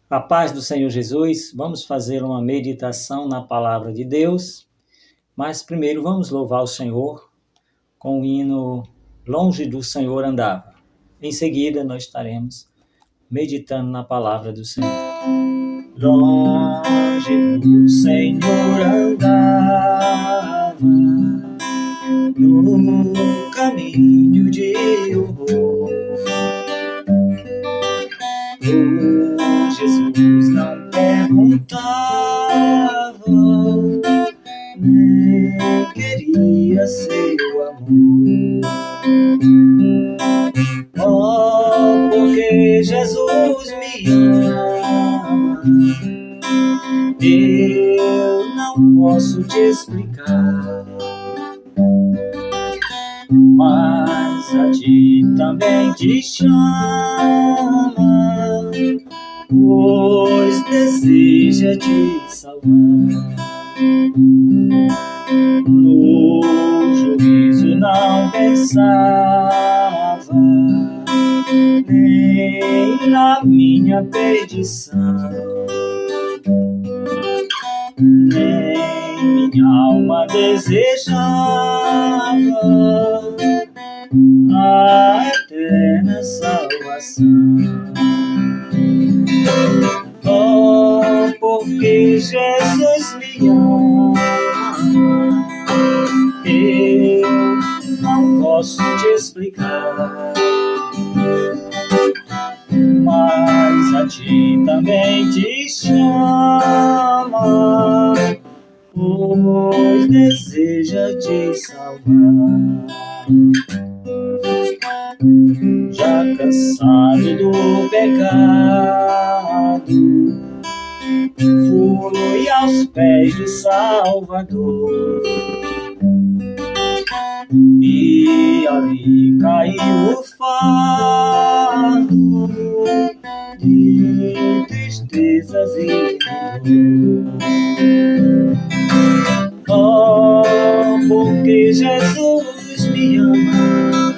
A paz do Senhor Jesus, vamos fazer uma meditação na palavra de Deus, mas primeiro vamos louvar o Senhor com o hino Longe do Senhor Andava. Em seguida nós estaremos meditando na palavra do Senhor. Longe do Senhor andava, no caminho de horror. Jesus não perguntava, nem queria seu amor. Oh, porque Jesus me ama, eu não posso te explicar, mas a ti também te chama, pois deseja te salvar. No juízo não pensava, nem na minha perdição, nem minha alma desejava a eterna salvação. Oh, porque Jesus me ama, eu não posso te explicar, mas a ti também te chama, pois deseja te salvar. Já cansado do pecado, fui aos pés do Salvador, e ali caiu o fardo de tristezas e dor. Oh, porque Jesus me ama,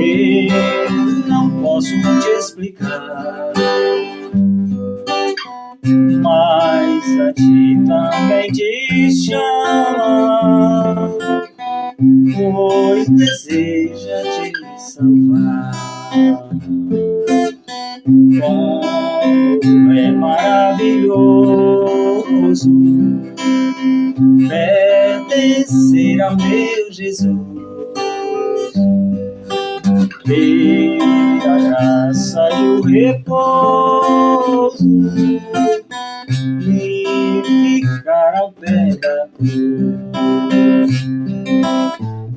eu não posso te explicar, mas a ti também te chama, pois deseja te salvar. Como é maravilhoso pertencer ao meu Jesus, ter a graça e o repouso, e ficar ao pé da cruz.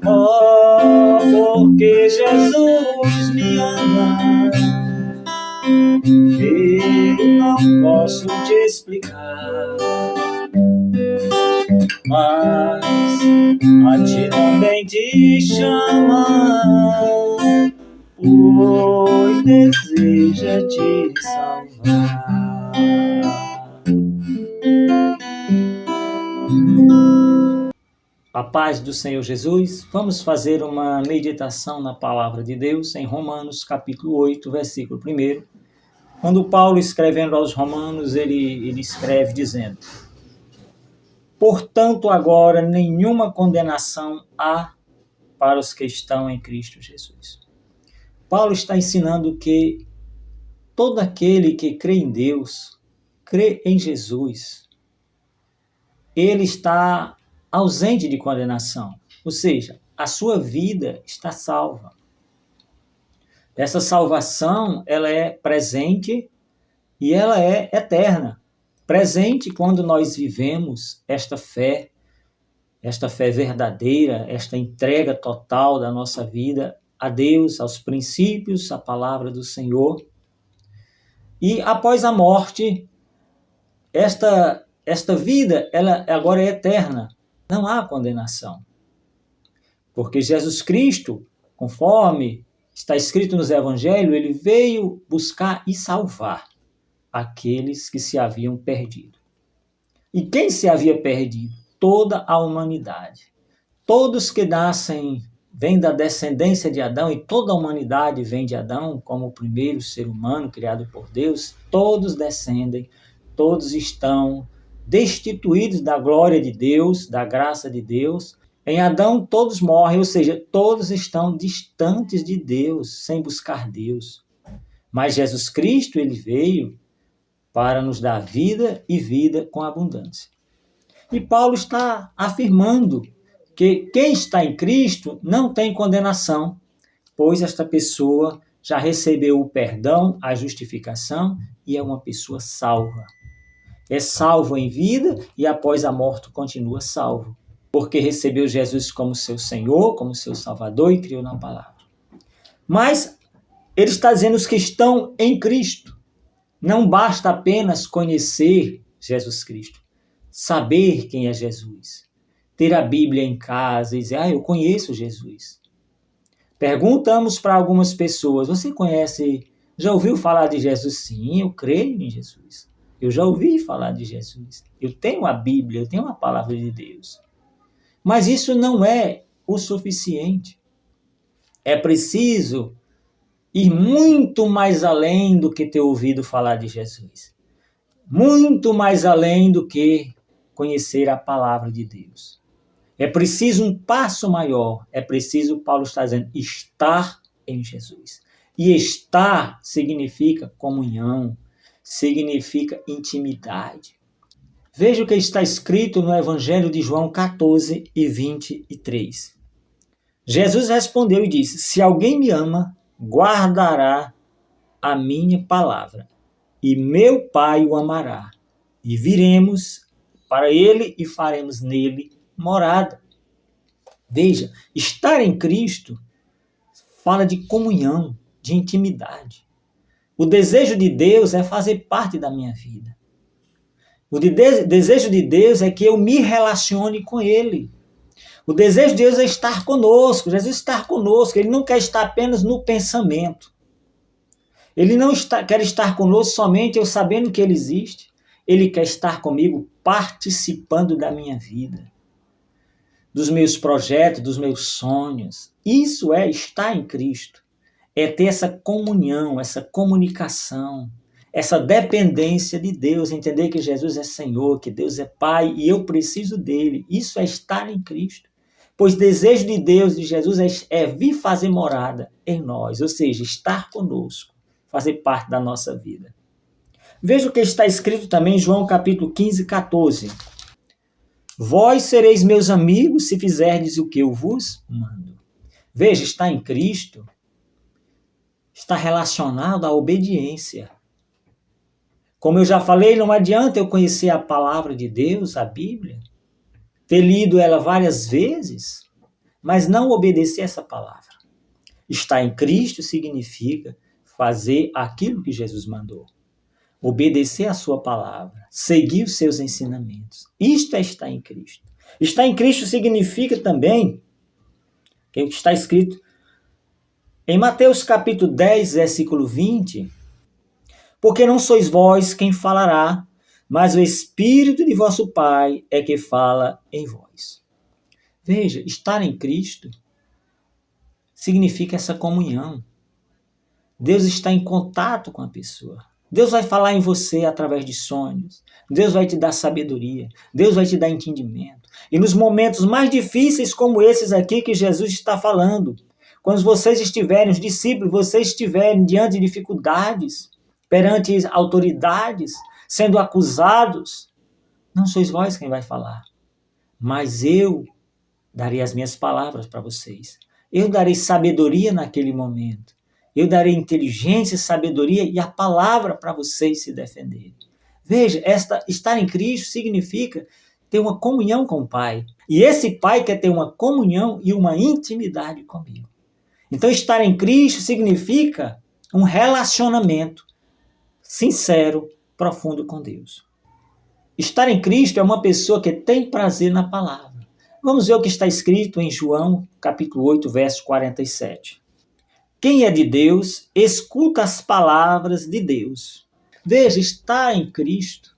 Oh, porque Jesus me ama, eu não posso te explicar, mas a ti também te chama, pois deseja te salvar. A paz do Senhor Jesus, vamos fazer uma meditação na palavra de Deus em Romanos capítulo 8, versículo 1. Quando Paulo, escrevendo aos Romanos, ele escreve dizendo: portanto, agora nenhuma condenação há para os que estão em Cristo Jesus. Paulo está ensinando que todo aquele que crê em Deus, crê em Jesus, ele está ausente de condenação, ou seja, a sua vida está salva. Essa salvação, ela é presente e ela é eterna. Presente quando nós vivemos esta fé verdadeira, esta entrega total da nossa vida a Deus, aos princípios, à palavra do Senhor. E após a morte, esta vida, ela agora é eterna. Não há condenação. Porque Jesus Cristo, conforme está escrito nos Evangelhos, ele veio buscar e salvar aqueles que se haviam perdido. E quem se havia perdido? Toda a humanidade. Todos que nascem vem da descendência de Adão e toda a humanidade vem de Adão, como o primeiro ser humano criado por Deus, todos descendem, todos estão destituídos da glória de Deus, da graça de Deus. Em Adão todos morrem, ou seja, todos estão distantes de Deus, sem buscar Deus. Mas Jesus Cristo, ele veio para nos dar vida e vida com abundância. E Paulo está afirmando que quem está em Cristo não tem condenação, pois esta pessoa já recebeu o perdão, a justificação e é uma pessoa salva. É salvo em vida e após a morte continua salvo, porque recebeu Jesus como seu Senhor, como seu Salvador e criou na palavra. Mas ele está dizendo os que estão em Cristo. Não basta apenas conhecer Jesus Cristo, saber quem é Jesus, ter a Bíblia em casa e dizer, eu conheço Jesus. Perguntamos para algumas pessoas, você conhece, já ouviu falar de Jesus? Sim, eu creio em Jesus. Eu já ouvi falar de Jesus. Eu tenho a Bíblia, eu tenho a palavra de Deus. Mas isso não é o suficiente. É preciso ir muito mais além do que ter ouvido falar de Jesus. Muito mais além do que conhecer a palavra de Deus. É preciso um passo maior. É preciso, Paulo está dizendo, estar em Jesus. E estar significa comunhão, significa intimidade. Veja o que está escrito no Evangelho de João 14 e 23. Jesus respondeu e disse, se alguém me ama, guardará a minha palavra, e meu Pai o amará, e viremos para ele e faremos nele morada. Veja, estar em Cristo fala de comunhão, de intimidade. O desejo de Deus é fazer parte da minha vida. O desejo de Deus é que eu me relacione com Ele. O desejo de Deus é estar conosco, Jesus estar conosco. Ele não quer estar apenas no pensamento. Ele não quer estar conosco somente eu sabendo que Ele existe. Ele quer estar comigo participando da minha vida, dos meus projetos, dos meus sonhos. Isso é estar em Cristo. É ter essa comunhão, essa comunicação, essa dependência de Deus, entender que Jesus é Senhor, que Deus é Pai e eu preciso dele. Isso é estar em Cristo. Pois desejo de Deus, de Jesus, é vir fazer morada em nós, ou seja, estar conosco, fazer parte da nossa vida. Veja o que está escrito também em João capítulo 15, 14. Vós sereis meus amigos se fizerdes o que eu vos mando. Veja, estar em Cristo está relacionado à obediência. Como eu já falei, não adianta eu conhecer a palavra de Deus, a Bíblia, ter lido ela várias vezes, mas não obedecer essa palavra. Estar em Cristo significa fazer aquilo que Jesus mandou. Obedecer a sua palavra, seguir os seus ensinamentos. Isto é estar em Cristo. Estar em Cristo significa também, que está escrito em Mateus capítulo 10, versículo 20, porque não sois vós quem falará, mas o Espírito de vosso Pai é que fala em vós. Veja, estar em Cristo significa essa comunhão. Deus está em contato com a pessoa. Deus vai falar em você através de sonhos. Deus vai te dar sabedoria. Deus vai te dar entendimento. E nos momentos mais difíceis como esses aqui que Jesus está falando, quando vocês estiverem, os discípulos, vocês estiverem diante de dificuldades, perante autoridades, sendo acusados, não sois vós quem vai falar, mas eu darei as minhas palavras para vocês. Eu darei sabedoria naquele momento. Eu darei inteligência, sabedoria e a palavra para vocês se defenderem. Veja, estar em Cristo significa ter uma comunhão com o Pai. E esse Pai quer ter uma comunhão e uma intimidade comigo. Então, estar em Cristo significa um relacionamento sincero, profundo com Deus. Estar em Cristo é uma pessoa que tem prazer na palavra. Vamos ver o que está escrito em João, capítulo 8, verso 47. Quem é de Deus, escuta as palavras de Deus. Veja, estar em Cristo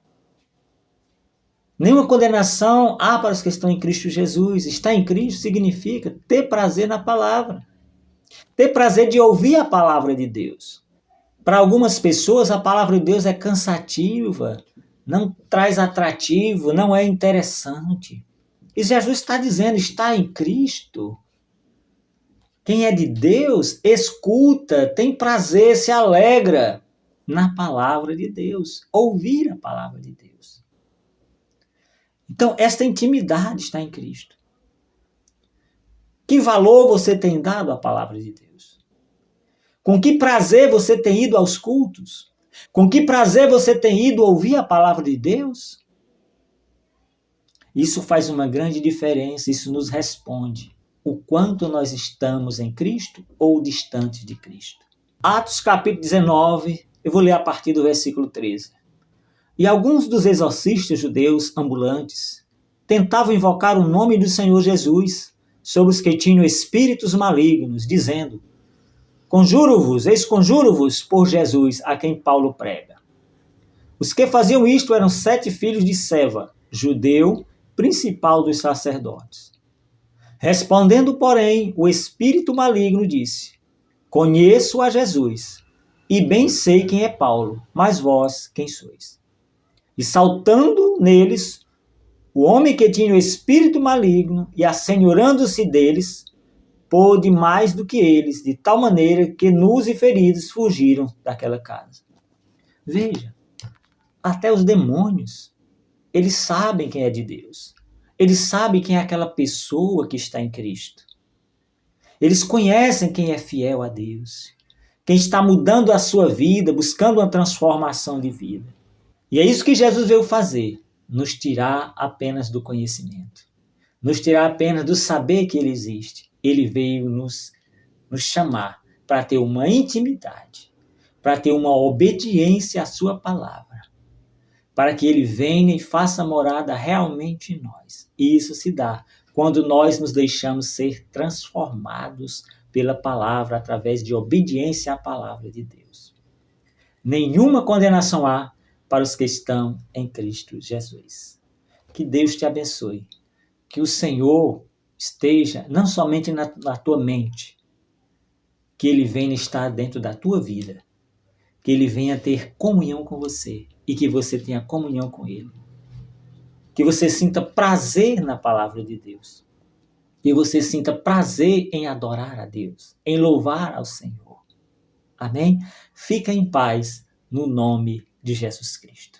Nenhuma condenação há para os que estão em Cristo Jesus. Estar em Cristo significa ter prazer na palavra. Ter prazer de ouvir a palavra de Deus. Para algumas pessoas, a palavra de Deus é cansativa, não traz atrativo, não é interessante. E Jesus está dizendo, está em Cristo. Quem é de Deus, escuta, tem prazer, se alegra na palavra de Deus. Ouvir a palavra de Deus. Então, esta intimidade está em Cristo. Que valor você tem dado à palavra de Deus? Com que prazer você tem ido aos cultos? Com que prazer você tem ido ouvir a palavra de Deus? Isso faz uma grande diferença, isso nos responde o quanto nós estamos em Cristo ou distantes de Cristo. Atos capítulo 19, eu vou ler a partir do versículo 13. E alguns dos exorcistas judeus ambulantes tentavam invocar o nome do Senhor Jesus sobre os que tinham espíritos malignos, dizendo: Conjuro-vos, exconjuro-vos por Jesus, a quem Paulo prega. Os que faziam isto eram 7 filhos de Seva, judeu, principal dos sacerdotes. Respondendo, porém, o espírito maligno disse: Conheço a Jesus, e bem sei quem é Paulo, mas vós quem sois? E saltando neles, o homem que tinha o espírito maligno, e assenhorando-se deles, pôde mais do que eles, de tal maneira que nus e feridos fugiram daquela casa. Veja, até os demônios, eles sabem quem é de Deus. Eles sabem quem é aquela pessoa que está em Cristo. Eles conhecem quem é fiel a Deus, quem está mudando a sua vida, buscando uma transformação de vida. E é isso que Jesus veio fazer, nos tirar apenas do conhecimento, nos tirar apenas do saber que Ele existe. Ele veio nos chamar para ter uma intimidade, para ter uma obediência à sua palavra, para que Ele venha e faça morada realmente em nós. E isso se dá quando nós nos deixamos ser transformados pela palavra, através de obediência à palavra de Deus. Nenhuma condenação há para os que estão em Cristo Jesus. Que Deus te abençoe. Que o Senhor esteja não somente na tua mente, que Ele venha estar dentro da tua vida, que Ele venha ter comunhão com você e que você tenha comunhão com Ele. Que você sinta prazer na palavra de Deus. Que você sinta prazer em adorar a Deus, em louvar ao Senhor. Amém? Fica em paz no nome de Jesus Cristo.